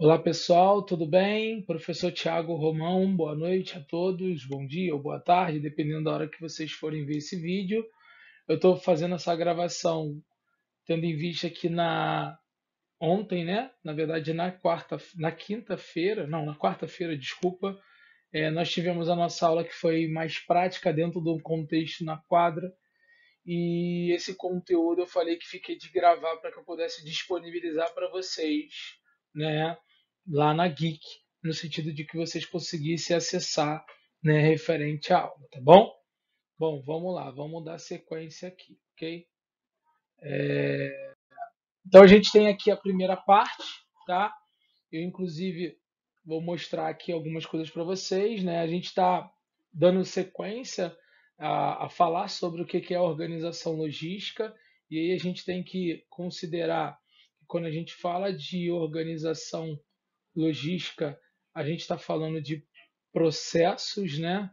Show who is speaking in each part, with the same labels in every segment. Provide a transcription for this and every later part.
Speaker 1: Olá pessoal, tudo bem? Professor Tiago Romão, boa noite a todos, bom dia ou boa tarde, dependendo da hora que vocês forem ver esse vídeo. Eu estou fazendo essa gravação tendo em vista que ontem, né? Na verdade, na quinta-feira, não, na quarta-feira, desculpa, nós tivemos a nossa aula que foi mais prática dentro do contexto na quadra. E esse conteúdo eu falei que fiquei de gravar para que eu pudesse disponibilizar para vocês, né, lá na Geek, no sentido de que vocês conseguissem acessar, né, referente à aula, tá bom? Bom, vamos lá, vamos dar sequência aqui, ok? Então a gente tem aqui a primeira parte, tá? Eu inclusive vou mostrar aqui algumas coisas para vocês, né? A gente está dando sequência a falar sobre o que é a organização logística, e aí a gente tem que considerar que quando a gente fala de organização logística, a gente está falando de processos, né?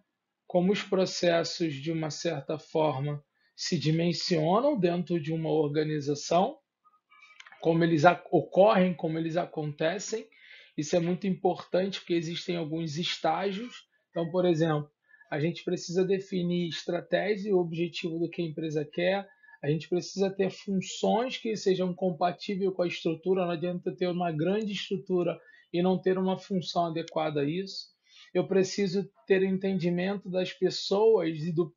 Speaker 1: Como os processos, de uma certa forma, se dimensionam dentro de uma organização, como eles ocorrem, como eles acontecem. Isso é muito importante porque existem alguns estágios. Então, por exemplo, a gente precisa definir estratégia e objetivo do que a empresa quer. A gente precisa ter funções que sejam compatíveis com a estrutura. Não adianta ter uma grande estrutura e não ter uma função adequada a isso. Eu preciso ter entendimento das pessoas e do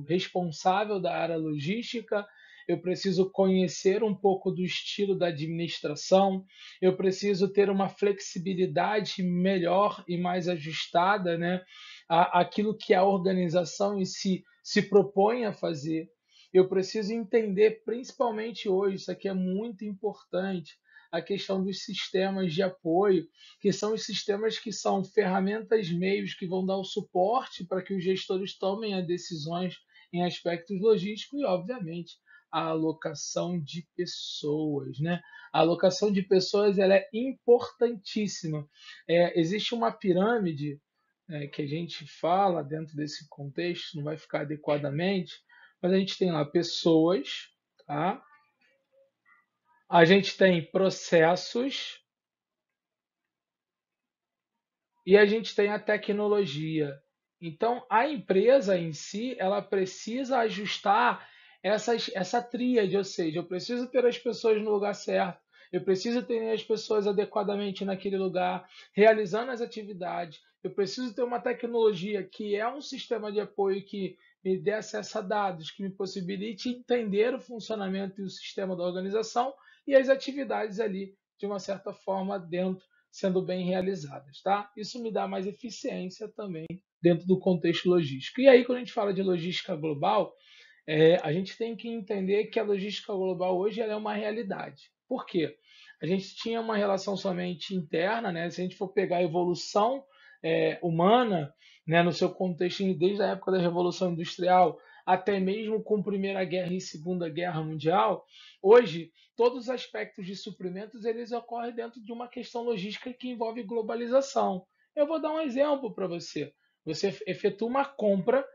Speaker 1: responsável da área logística. Eu preciso conhecer um pouco do estilo da administração, eu preciso ter uma flexibilidade melhor e mais ajustada, né, àquilo que a organização em si se propõe a fazer. Eu preciso entender, principalmente hoje, isso aqui é muito importante, a questão dos sistemas de apoio, que são os sistemas que são ferramentas, meios que vão dar o suporte para que os gestores tomem as decisões em aspectos logísticos e, obviamente, a alocação de pessoas, né? A alocação de pessoas ela é importantíssima. Existe uma pirâmide, que a gente fala dentro desse contexto, não vai ficar adequadamente, mas a gente tem lá pessoas, tá? A gente tem processos e a gente tem a tecnologia. Então, a empresa em si, ela precisa ajustar essa tríade, ou seja, eu preciso ter as pessoas no lugar certo, eu preciso ter as pessoas adequadamente naquele lugar, realizando as atividades, eu preciso ter uma tecnologia que é um sistema de apoio que me dê acesso a dados, que me possibilite entender o funcionamento e o sistema da organização e as atividades ali, de uma certa forma, dentro sendo bem realizadas, tá? Isso me dá mais eficiência também dentro do contexto logístico. E aí, quando a gente fala de logística global, a gente tem que entender que a logística global hoje ela é uma realidade. Por quê? A gente tinha uma relação somente interna, né? Se a gente for pegar a evolução humana, né, no seu contexto, desde a época da Revolução Industrial até mesmo com Primeira Guerra e Segunda Guerra Mundial, hoje todos os aspectos de suprimentos eles ocorrem dentro de uma questão logística que envolve globalização. Eu vou dar um exemplo para você. Você efetua uma compra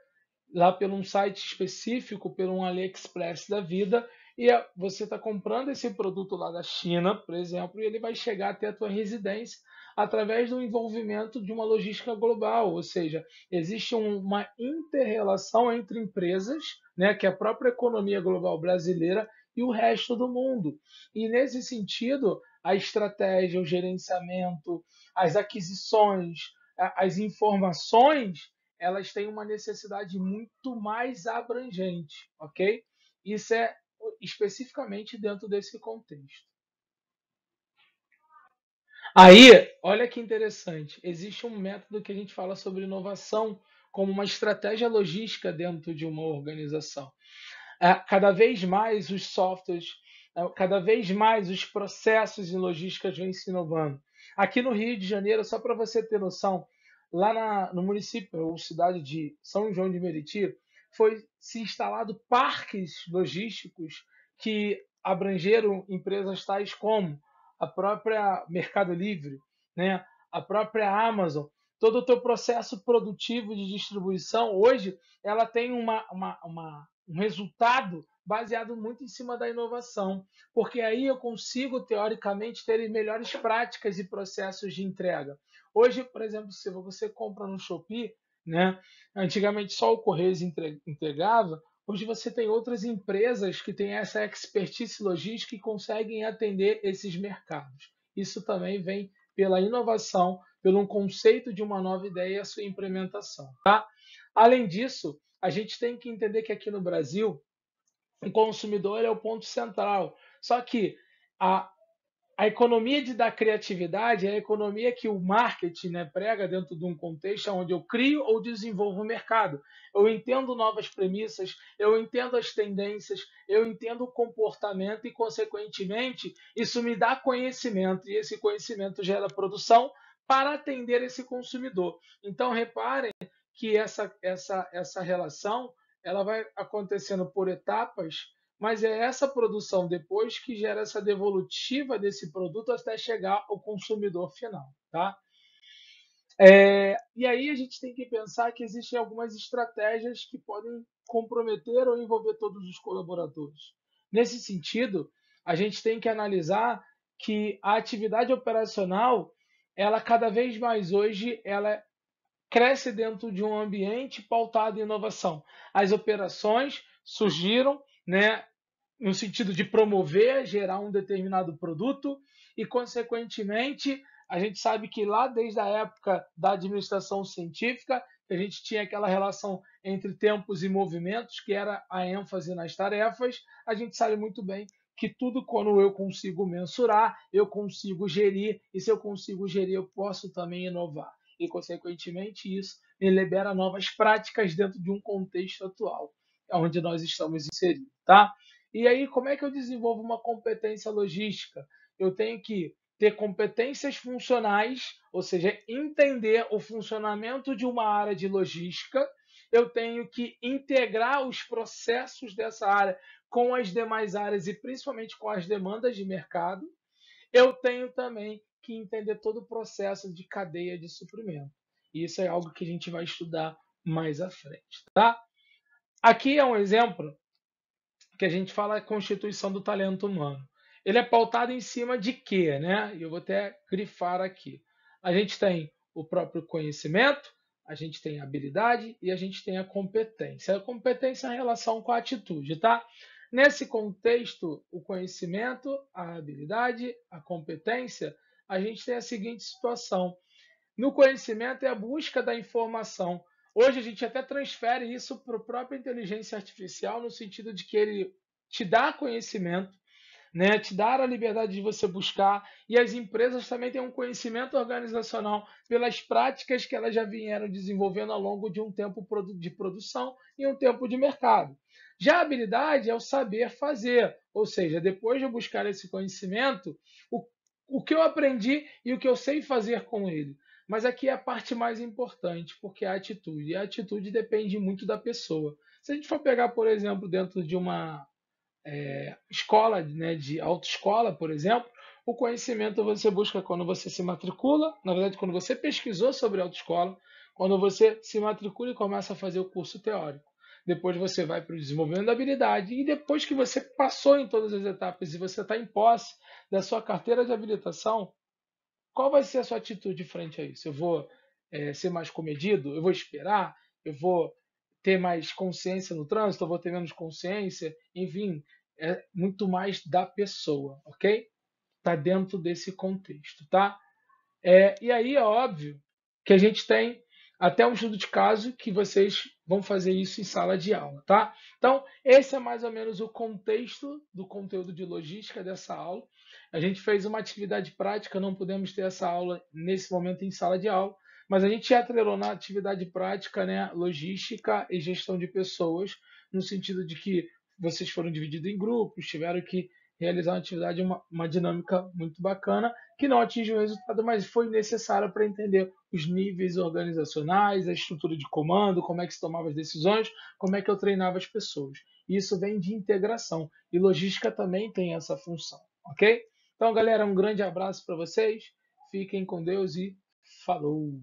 Speaker 1: lá por um site específico, por um AliExpress da vida, e você está comprando esse produto lá da China, por exemplo, e ele vai chegar até a tua residência através do envolvimento de uma logística global, ou seja, existe uma interrelação entre empresas, né, que é a própria economia global brasileira e o resto do mundo. E nesse sentido, a estratégia, o gerenciamento, as aquisições, as informações elas têm uma necessidade muito mais abrangente, ok? Isso é especificamente dentro desse contexto. Aí, olha que interessante, existe um método que a gente fala sobre inovação como uma estratégia logística dentro de uma organização. Cada vez mais os softwares, cada vez mais os processos e logísticas vêm se inovando. Aqui no Rio de Janeiro, só para você ter noção, lá no município ou cidade de São João de Meriti, foi se instalado parques logísticos que abrangeram empresas tais como a própria Mercado Livre, né? A própria Amazon. Todo o teu processo produtivo de distribuição hoje ela tem um resultado baseado muito em cima da inovação, porque aí eu consigo, teoricamente, ter melhores práticas e processos de entrega. Hoje, por exemplo, se você compra no Shopee, né, antigamente só o Correios entregava, hoje você tem outras empresas que têm essa expertise logística e conseguem atender esses mercados. Isso também vem pela inovação, pelo um conceito de uma nova ideia e a sua implementação. Tá? Além disso, a gente tem que entender que aqui no Brasil, o consumidor é o ponto central. Só que a, a economia da criatividade é a economia que o marketing, né, prega dentro de um contexto onde eu crio ou desenvolvo o mercado. Eu entendo novas premissas, eu entendo as tendências, eu entendo o comportamento e, consequentemente, isso me dá conhecimento e esse conhecimento gera produção para atender esse consumidor. Então, reparem que essa relação ela vai acontecendo por etapas, mas é essa produção depois que gera essa devolutiva desse produto até chegar ao consumidor final, tá? E aí a gente tem que pensar que existem algumas estratégias que podem comprometer ou envolver todos os colaboradores. Nesse sentido, a gente tem que analisar que a atividade operacional, ela cada vez mais hoje, ela cresce dentro de um ambiente pautado em inovação. As operações surgiram, né, no sentido de promover, gerar um determinado produto e, consequentemente, a gente sabe que lá desde a época da administração científica, a gente tinha aquela relação entre tempos e movimentos, que era a ênfase nas tarefas, a gente sabe muito bem que tudo quando eu consigo mensurar, eu consigo gerir, e se eu consigo gerir, eu posso também inovar. E, consequentemente, isso me libera novas práticas dentro de um contexto atual, onde nós estamos inseridos, tá? E aí, como é que eu desenvolvo uma competência logística? Eu tenho que ter competências funcionais, ou seja, entender o funcionamento de uma área de logística. Eu tenho que integrar os processos dessa área com as demais áreas e principalmente com as demandas de mercado. Eu tenho também que entender todo o processo de cadeia de suprimento. E isso é algo que a gente vai estudar mais à frente, tá? Aqui é um exemplo que a gente fala a constituição do talento humano. Ele é pautado em cima de quê, né? Eu vou até grifar aqui. A gente tem o próprio conhecimento, a gente tem a habilidade e a gente tem a competência. A competência é a relação com a atitude, tá? Nesse contexto, o conhecimento, a habilidade, a competência, a gente tem a seguinte situação. No conhecimento é a busca da informação. Hoje a gente até transfere isso para a própria inteligência artificial, no sentido de que ele te dá conhecimento, né, te dá a liberdade de você buscar, e as empresas também têm um conhecimento organizacional pelas práticas que elas já vieram desenvolvendo ao longo de um tempo de produção e um tempo de mercado. Já a habilidade é o saber fazer, ou seja, depois de eu buscar esse conhecimento, o, o que eu aprendi e o que eu sei fazer com ele. Mas aqui é a parte mais importante, porque é a atitude. E a atitude depende muito da pessoa. Se a gente for pegar, por exemplo, dentro de uma escola, né, de autoescola, por exemplo, o conhecimento você busca quando você se matricula, na verdade, quando você pesquisou sobre autoescola, quando você se matricula e começa a fazer o curso teórico. Depois você vai para o desenvolvimento da habilidade e depois que você passou em todas as etapas e você está em posse da sua carteira de habilitação, qual vai ser a sua atitude frente a isso? Eu vou ser mais comedido? Eu vou esperar? Eu vou ter mais consciência no trânsito? Eu vou ter menos consciência? Enfim, é muito mais da pessoa, ok? Está dentro desse contexto, tá? E aí é óbvio que a gente tem até um estudo de caso que vocês vão fazer isso em sala de aula, tá? Então, esse é mais ou menos o contexto do conteúdo de logística dessa aula. A gente fez uma atividade prática, não podemos ter essa aula nesse momento em sala de aula, mas a gente atrelou na atividade prática, né, logística e gestão de pessoas, no sentido de que vocês foram divididos em grupos, tiveram que realizar uma atividade, uma dinâmica muito bacana, que não atingiu o resultado, mas foi necessário para entender os níveis organizacionais, a estrutura de comando, como é que se tomava as decisões, como é que eu treinava as pessoas. Isso vem de integração. E logística também tem essa função, ok? Então, galera, um grande abraço para vocês. Fiquem com Deus e falou!